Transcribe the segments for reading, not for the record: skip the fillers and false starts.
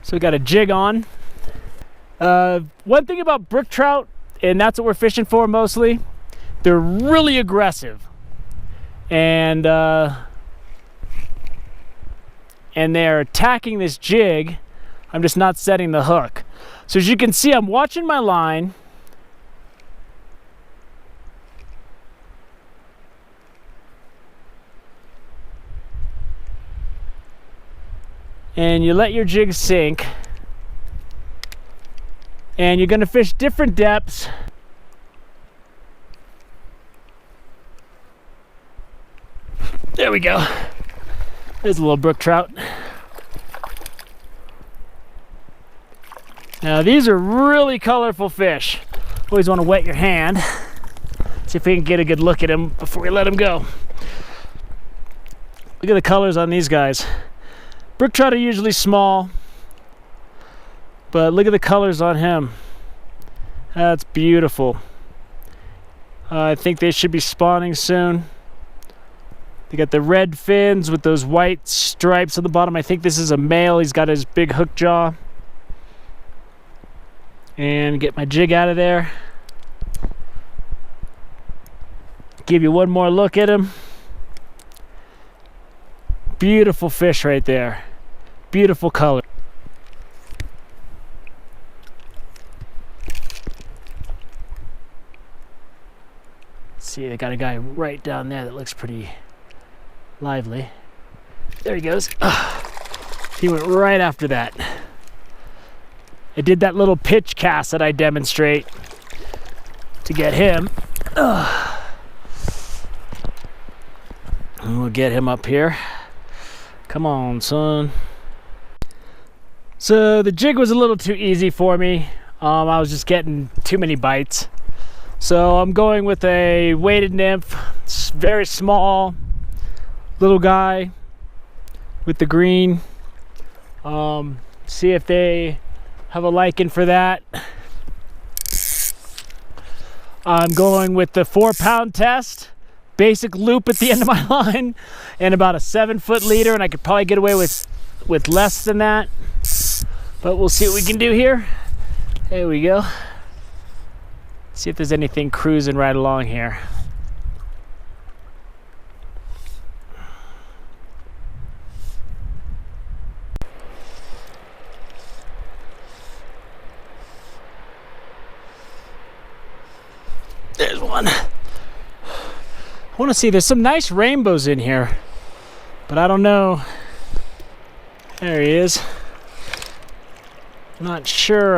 So we got a jig on. One thing about brook trout, and that's what we're fishing for mostly, they're really aggressive. And they're attacking this jig. I'm just not setting the hook. So as you can see, I'm watching my line. And you let your jig sink. And you're going to fish different depths. There we go. There's a little brook trout. Now these are really colorful fish. Always want to wet your hand. See if we can get a good look at them before we let them go. Look at the colors on these guys. Brook trout are usually small, but look at the colors on him. That's beautiful. I think they should be spawning soon. They got the red fins with those white stripes on the bottom. I think this is a male. He's got his big hook jaw. And get my jig out of there. Give you one more look at him. Beautiful fish right there. Beautiful color. See, they got a guy right down there that looks pretty lively. There he goes. He went right after that. I did that little pitch cast that I demonstrate to get him. And we'll get him up here. Come on, son. So the jig was a little too easy for me. I was just getting too many bites. So I'm going with a weighted nymph. It's very small, little guy with the green. See if they have a liking for that. I'm going with the 4-pound test. Basic loop at the end of my line and about a 7-foot leader, and I could probably get away with less than that, but we'll see what we can do here. There we go. See if there's anything cruising right along here. There's one. I want to see, there's some nice rainbows in here, but I don't know. There he is. I'm not sure.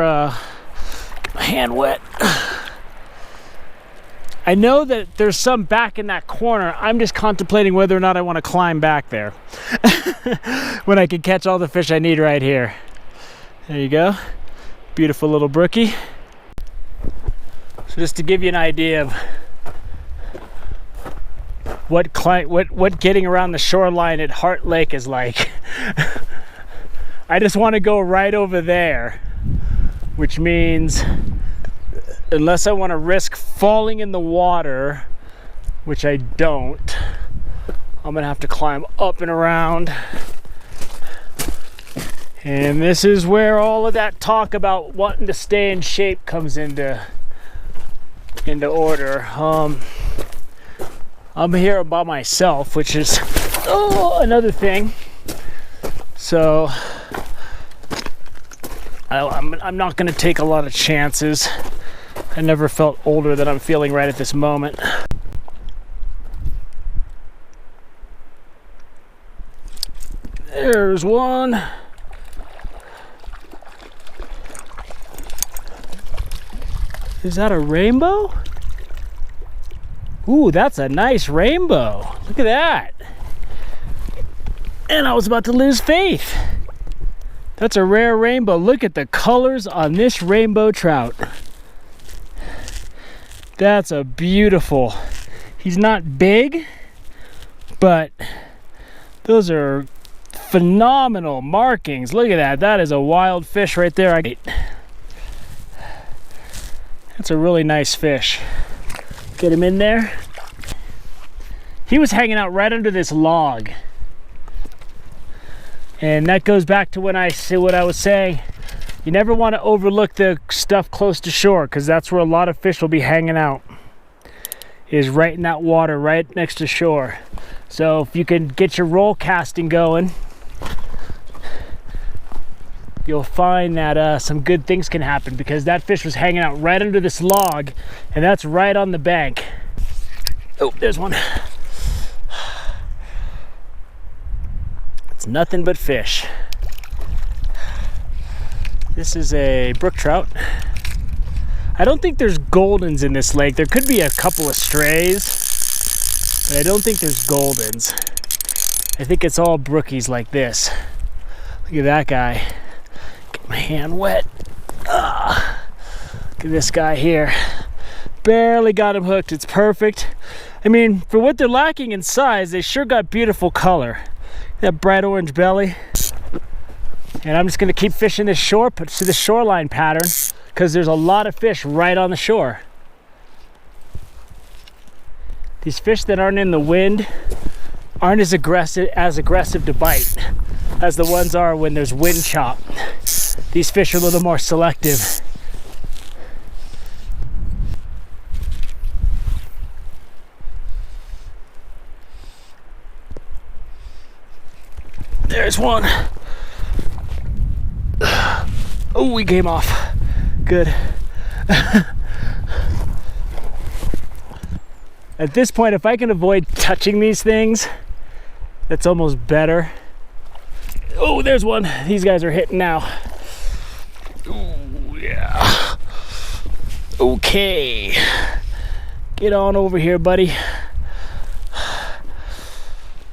Get my hand wet. I know that there's some back in that corner. I'm just contemplating whether or not I want to climb back there when I can catch all the fish I need right here. There you go. Beautiful little brookie. So just to give you an idea of what getting around the shoreline at Heart Lake is like. I just want to go right over there, which means unless I want to risk falling in the water, which I don't, I'm gonna have to climb up and around. And this is where all of that talk about wanting to stay in shape comes into order. I'm here by myself, which is another thing. So I'm not going to take a lot of chances. I never felt older than I'm feeling right at this moment. There's one. Is that a rainbow? Ooh, that's a nice rainbow. Look at that. And I was about to lose faith. That's a rare rainbow. Look at the colors on this rainbow trout. That's a beautiful. He's not big, but those are phenomenal markings. Look at that. That is a wild fish right there. That's a really nice fish. Get him in there. He was hanging out right under this log. And that goes back to when I say what I was saying. You never want to overlook the stuff close to shore, because that's where a lot of fish will be hanging out, is right in that water right next to shore. So if you can get your roll casting going, you'll find that some good things can happen, because that fish was hanging out right under this log, and that's right on the bank. Oh, there's one. It's nothing but fish. This is a brook trout. I don't think there's goldens in this lake. There could be a couple of strays, but I don't think there's goldens. I think it's all brookies like this. Look at that guy. Get my hand wet. Look at this guy here. Barely got him hooked. It's perfect. I mean, for what they're lacking in size, they sure got beautiful color. That bright orange belly. And I'm just gonna keep fishing this shore, to the shoreline pattern, because there's a lot of fish right on the shore. These fish that aren't in the wind aren't as aggressive to bite as the ones are when there's wind chop. These fish are a little more selective. There's one. Oh, he came off. Good. At this point, if I can avoid touching these things, that's almost better. Oh, there's one. These guys are hitting now. Oh, yeah. Okay. Get on over here, buddy.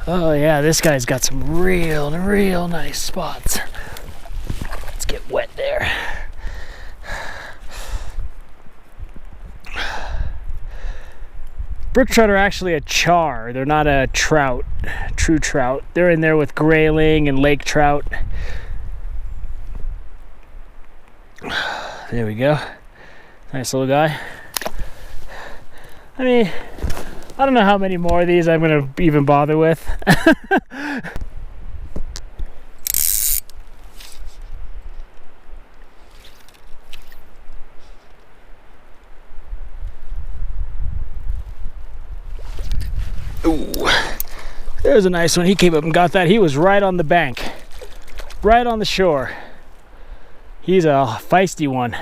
Oh yeah, this guy's got some real nice spots. Let's get wet there. Brook trout are actually a char. They're not a trout, true trout. They're in there with grayling and lake trout. There we go. Nice little guy. I mean, I don't know how many more of these I'm gonna even bother with. Ooh, there's a nice one. He came up and got that. He was right on the bank, right on the shore. He's a feisty one.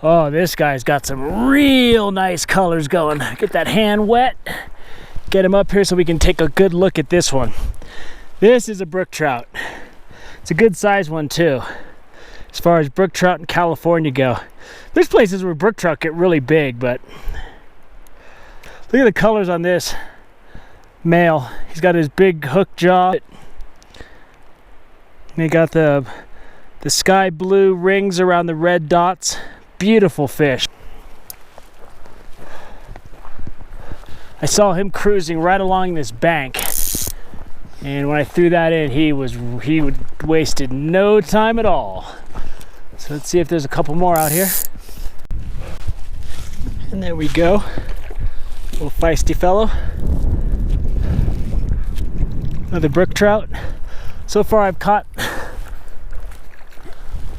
Oh, this guy's got some real nice colors going. Get that hand wet. Get him up here so we can take a good look at this one. This is a brook trout. It's a good size one too, as far as brook trout in California go. There's places where brook trout get really big, but look at the colors on this male. He's got his big hook jaw. And he got the sky blue rings around the red dots. Beautiful fish. I saw him cruising right along this bank, and when I threw that in, he wasted no time at all. So let's see if there's a couple more out here. And there we go. Little feisty fellow. Another brook trout. So far I've caught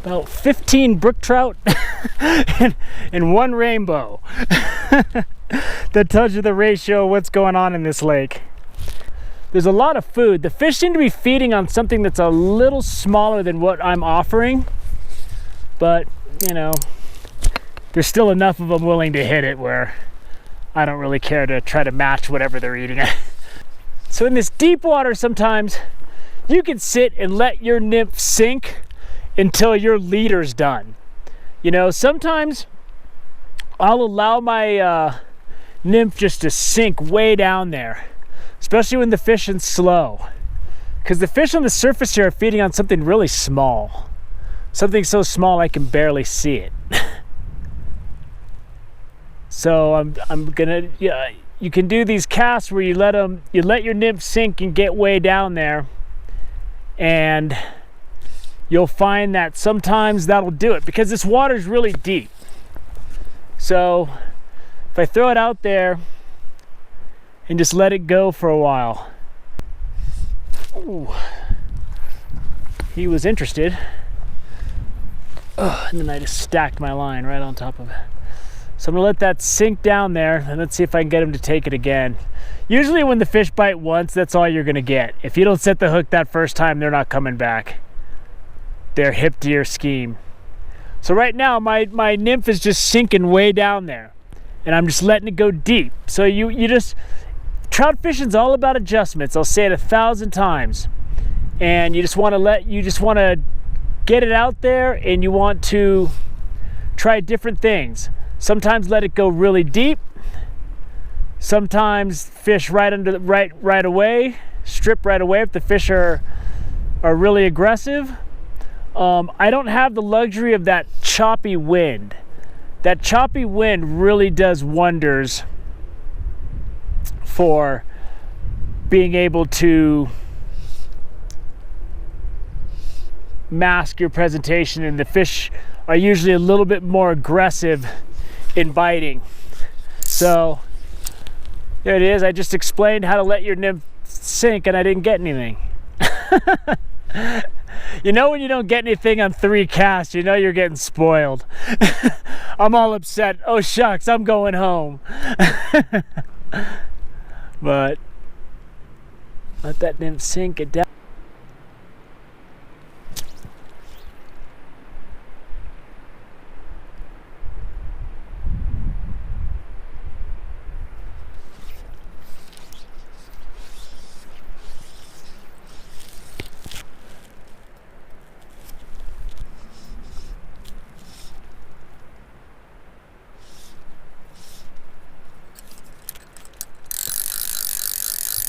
about 15 brook trout and one rainbow. That tells you the ratio of what's going on in this lake. There's a lot of food. The fish seem to be feeding on something that's a little smaller than what I'm offering, but you know, there's still enough of them willing to hit it where I don't really care to try to match whatever they're eating. So in this deep water, sometimes you can sit and let your nymph sink until your leader's done. You know, sometimes I'll allow my nymph just to sink way down there, especially when the fishing's slow, because the fish on the surface here are feeding on something really small, something so small I can barely see it. So I'm gonna, yeah, you can do these casts where you let your nymph sink and get way down there, and you'll find that sometimes that'll do it, because this water's really deep. So if I throw it out there and just let it go for a while, Ooh. He was interested. And then I just stacked my line right on top of it. So I'm gonna let that sink down there, and let's see if I can get him to take it again. Usually when the fish bite once, that's all you're gonna get. If you don't set the hook that first time, they're not coming back. They're hip to your scheme. So right now, my nymph is just sinking way down there, and I'm just letting it go deep. So you just, trout fishing's all about adjustments. I'll say it 1,000 times. And you just wanna get it out there, and you want to try different things. Sometimes let it go really deep. Sometimes fish right away, strip right away if the fish are really aggressive. I don't have the luxury of that choppy wind. That choppy wind really does wonders for being able to mask your presentation, and the fish are usually a little bit more aggressive in biting. So there it is. I just explained how to let your nymph sink, and I didn't get anything. You know when you don't get anything on 3 casts, you know you're getting spoiled. I'm all upset. Oh shucks, I'm going home. But let that nymph sink it down.